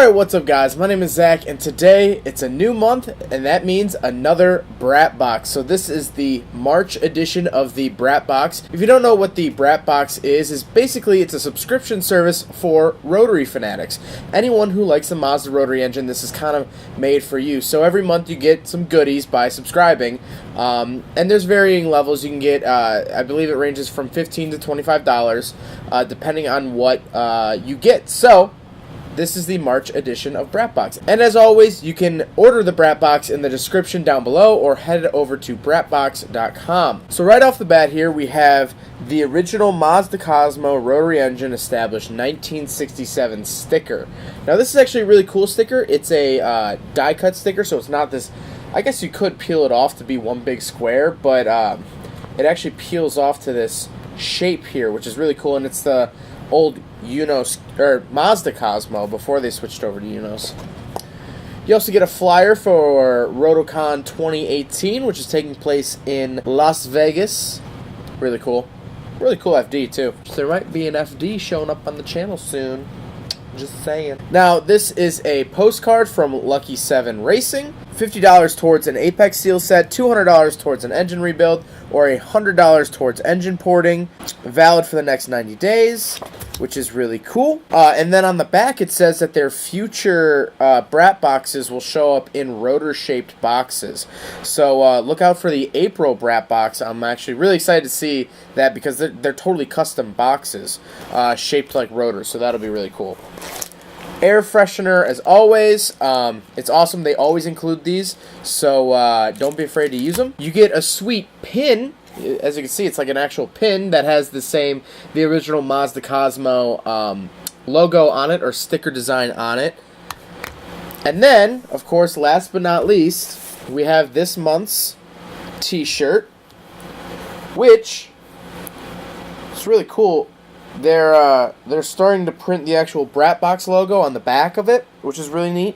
Alright, what's up guys? My name is Zach, and today it's a new month, and that means another Brap box. So this is the March edition of the Brap box. If you don't know what the Brap box is basically it's a subscription service for rotary fanatics. Anyone who likes the Mazda rotary engine, this is kind of made for you. So every month you get some goodies by subscribing, and there's varying levels. You can get, I believe it ranges from $15 to $25, depending on what you get. So this is the March edition of Brap Box. And as always, you can order the Brap Box in the description down below or head over to brapbox.com. So right off the bat here, we have the original Mazda Cosmo rotary engine established 1967 sticker. Now this is actually a really cool sticker. It's a die cut sticker, so it's not this, I guess you could peel it off to be one big square, but it actually peels off to this shape here, which is really cool, and it's the old Unos or Mazda Cosmo before they switched over to Unos. You also get a flyer for RotoCon 2018, which is taking place in Las Vegas. Really cool. Really cool FD too. There might be an FD showing up on the channel soon. Just saying. Now, this is a postcard from Lucky 7 Racing. $50 towards an Apex seal set, $200 towards an engine rebuild, or $100 towards engine porting. Valid for the next 90 days, which is really cool. And then on the back it says that their future Brap boxes will show up in rotor-shaped boxes. So look out for the April Brap box. I'm actually really excited to see that because they're totally custom boxes shaped like rotors, so that'll be really cool. Air freshener, as always. It's awesome. They always include these, so don't be afraid to use them. You get a sweet pin. As you can see, it's like an actual pin that has the original Mazda Cosmo logo on it, or sticker design on it. And then, of course, last but not least, we have this month's t-shirt, which is really cool. They're starting to print the actual Brap box logo on the back of it, which is really neat.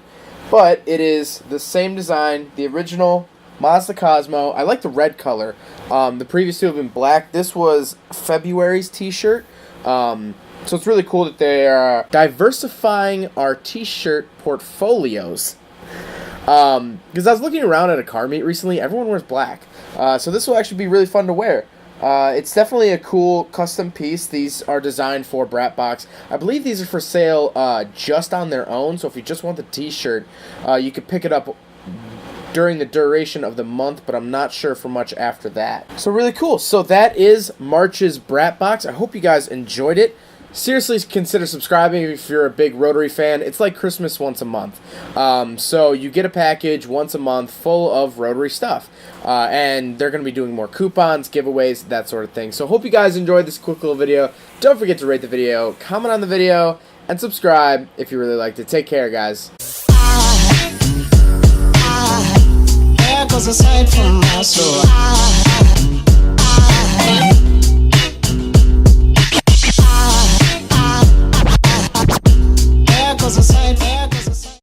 But it is the same design, the original Mazda Cosmo. I like the red color. The previous two have been black. This was February's t-shirt. So it's really cool that they are diversifying our t-shirt portfolios. Because I was looking around at a car meet recently, everyone wears black. So this will actually be really fun to wear. It's definitely a cool custom piece. These are designed for Brap box. I believe these are for sale just on their own, so if you just want the t-shirt, you could pick it up during the duration of the month, but I'm not sure for much after that. So really cool. So that is March's Brap box. I hope you guys enjoyed it. Seriously, consider subscribing if you're a big rotary fan. It's like Christmas once a month. So you get a package once a month full of rotary stuff. And they're going to be doing more coupons, giveaways, that sort of thing. So hope you guys enjoyed this quick little video. Don't forget to rate the video, comment on the video, and subscribe if you really liked it. Take care, guys. There goes a sight from my soul.